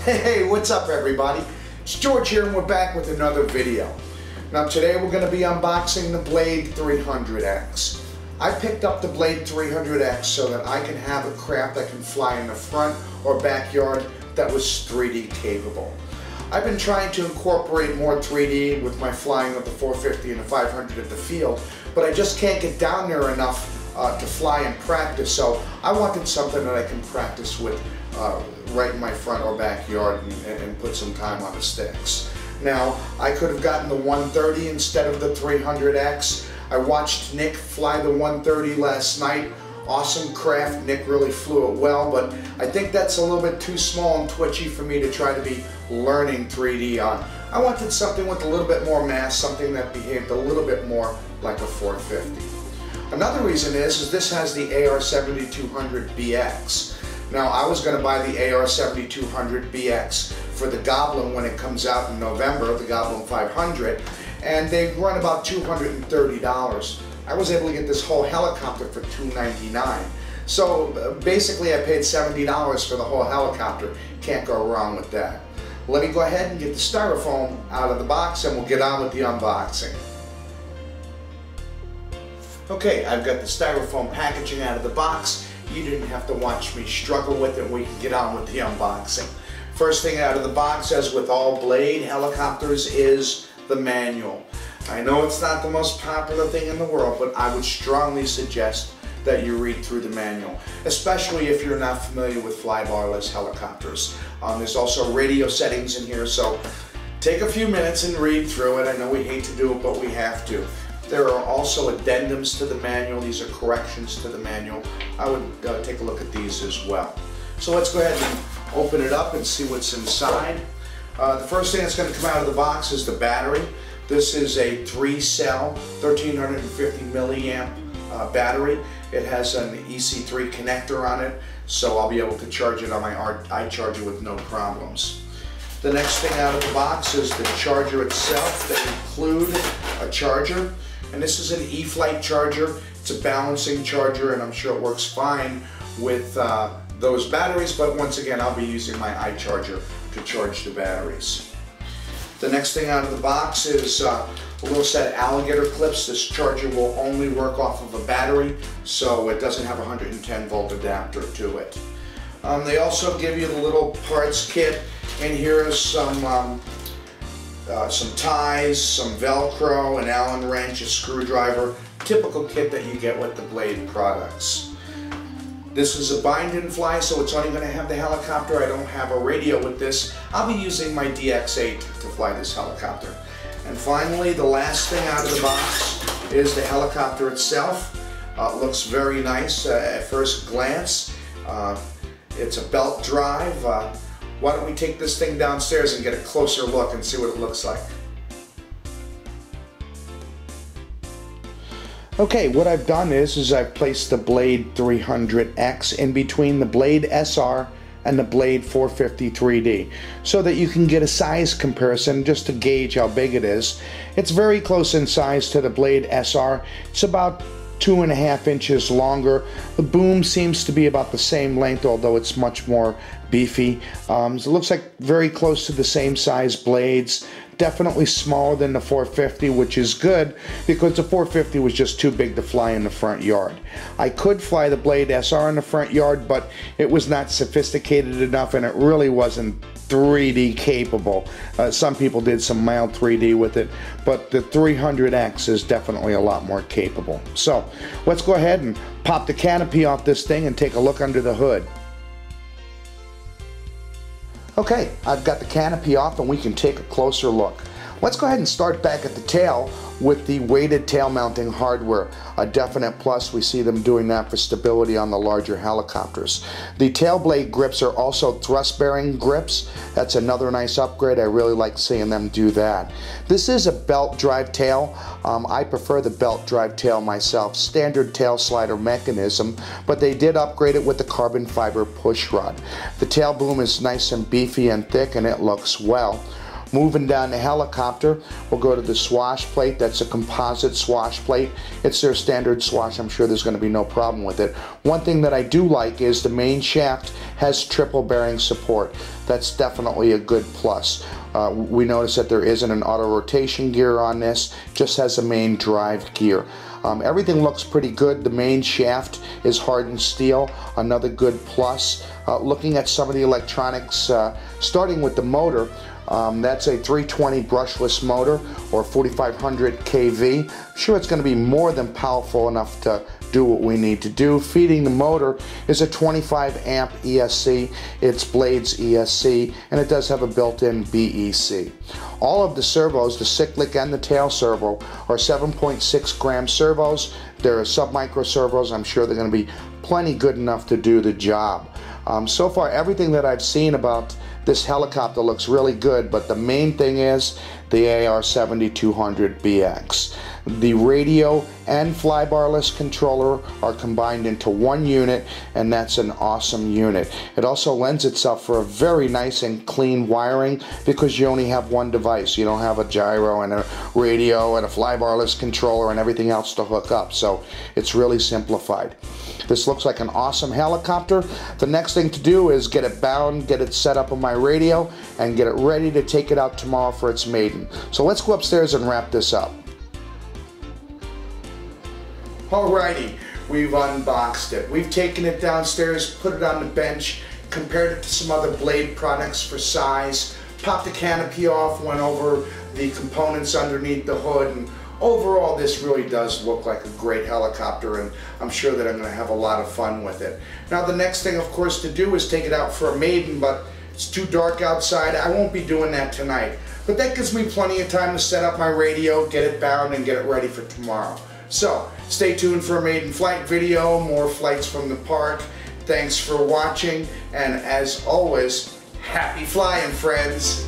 Hey, what's up everybody? It's George here and we're back with another video. Now today we're going to be unboxing the Blade 300X. I picked up the Blade 300X so that I can have a craft that can fly in the front or backyard that was 3D capable. I've been trying to incorporate more 3D with my flying of the 450 and the 500 at the field, but I just can't get down there enough to fly and practice, so I wanted something that I can practice with right in my front or backyard and put some time on the sticks. Now, I could have gotten the 130 instead of the 300X. I watched Nick fly the 130 last night. Awesome craft, Nick really flew it well, but I think that's a little bit too small and twitchy for me to try to be learning 3D on. I wanted something with a little bit more mass, something that behaved a little bit more like a 450. Another reason is this has the AR7200BX. Now, I was going to buy the AR7200BX for the Goblin when it comes out in November, the Goblin 500, and they run about $230. I was able to get this whole helicopter for $299. So basically I paid $70 for the whole helicopter. Can't go wrong with that. Let me go ahead and get the styrofoam out of the box and we'll get on with the unboxing. Okay, I've got the styrofoam packaging out of the box. You didn't have to watch me struggle with it. We can get on with the unboxing. First thing out of the box, as with all Blade helicopters, is the manual. I know it's not the most popular thing in the world, but I would strongly suggest that you read through the manual, especially if you're not familiar with flybarless helicopters. There's also radio settings in here, so take a few minutes and read through it. I know we hate to do it, but we have to. There are also addendums to the manual. These are corrections to the manual. I would take a look at these as well. So let's go ahead and open it up and see what's inside. The first thing that's going to come out of the box is the battery. This is a 3-cell, 1350 milliamp battery. It has an EC3 connector on it, so I'll be able to charge it on my iCharger with no problems. The next thing out of the box is the charger itself. They include a charger, and this is an E-flite charger. It's a balancing charger, and I'm sure it works fine with those batteries, but once again, I'll be using my iCharger to charge the batteries. The next thing out of the box is a little set of alligator clips. This charger will only work off of a battery, so it doesn't have a 110 volt adapter to it. They also give you the little parts kit, and here is some ties, some Velcro, an Allen wrench, a screwdriver, typical kit that you get with the Blade products. This is a bind and fly, so it's only going to have the helicopter. I don't have a radio with this. I'll be using my DX8 to fly this helicopter. And finally, the last thing out of the box is the helicopter itself. It looks very nice at first glance. It's a belt drive. Why don't we take this thing downstairs and get a closer look and see what it looks like. Okay, what I've done is I've placed the Blade 300X in between the Blade SR and the Blade 450 3D so that you can get a size comparison just to gauge how big it is. It's very close in size to the Blade SR. It's about 2.5 inches longer. The boom seems to be about the same length, although it's much more beefy. So it looks like very close to the same size blades. Definitely smaller than the 450, which is good because the 450 was just too big to fly in the front yard. I could fly the Blade SR in the front yard, but it was not sophisticated enough and it really wasn't 3D capable. Some people did some mild 3D with it, but the 300X is definitely a lot more capable. So let's go ahead and pop the canopy off this thing and take a look under the hood. Okay, I've got the canopy off and we can take a closer look. Let's go ahead and start back at the tail with the weighted tail mounting hardware. A definite plus. We see them doing that for stability on the larger helicopters. The tail blade grips are also thrust bearing grips. That's another nice upgrade. I really like seeing them do that. This is a belt drive tail. I prefer the belt drive tail myself. Standard tail slider mechanism, but they did upgrade it with the carbon fiber push rod. The tail boom is nice and beefy and thick and it looks well. Moving down the helicopter, we'll go to the swash plate. That's a composite swash plate. It's their standard swash. I'm sure there's going to be no problem with it. One thing that I do like is the main shaft has triple bearing support. That's definitely a good plus. We notice that there isn't an auto rotation gear on this, just has a main drive gear. Everything looks pretty good. The main shaft is hardened steel, another good plus. Looking at some of the electronics, starting with the motor, that's a 320 brushless motor or 4500 kV. I'm sure it's going to be more than powerful enough to do what we need to do. Feeding the motor is a 25 amp ESC. It's Blades ESC, and it does have a built-in BEC. All of the servos, the cyclic and the tail servo, are 7.6 gram servos. They're sub-micro servos. I'm sure they're going to be plenty good enough to do the job. So far, everything that I've seen about this helicopter looks really good, but the main thing is the AR7200BX. The radio and flybarless controller are combined into one unit, and that's an awesome unit. It also lends itself for a very nice and clean wiring because you only have one device. You don't have a gyro and a radio and a flybarless controller and everything else to hook up, so it's really simplified. This looks like an awesome helicopter. The next thing to do is get it bound, get it set up on my radio, and get it ready to take it out tomorrow for its maiden. So let's go upstairs and wrap this up. Alrighty, we've unboxed it. We've taken it downstairs, put it on the bench, compared it to some other Blade products for size, popped the canopy off, went over the components underneath the hood, and overall this really does look like a great helicopter, and I'm sure that I'm going to have a lot of fun with it. Now the next thing of course to do is take it out for a maiden, but it's too dark outside. I won't be doing that tonight. But that gives me plenty of time to set up my radio, get it bound, and get it ready for tomorrow. So, stay tuned for a maiden flight video, more flights from the park. Thanks for watching, and as always, happy flying, friends!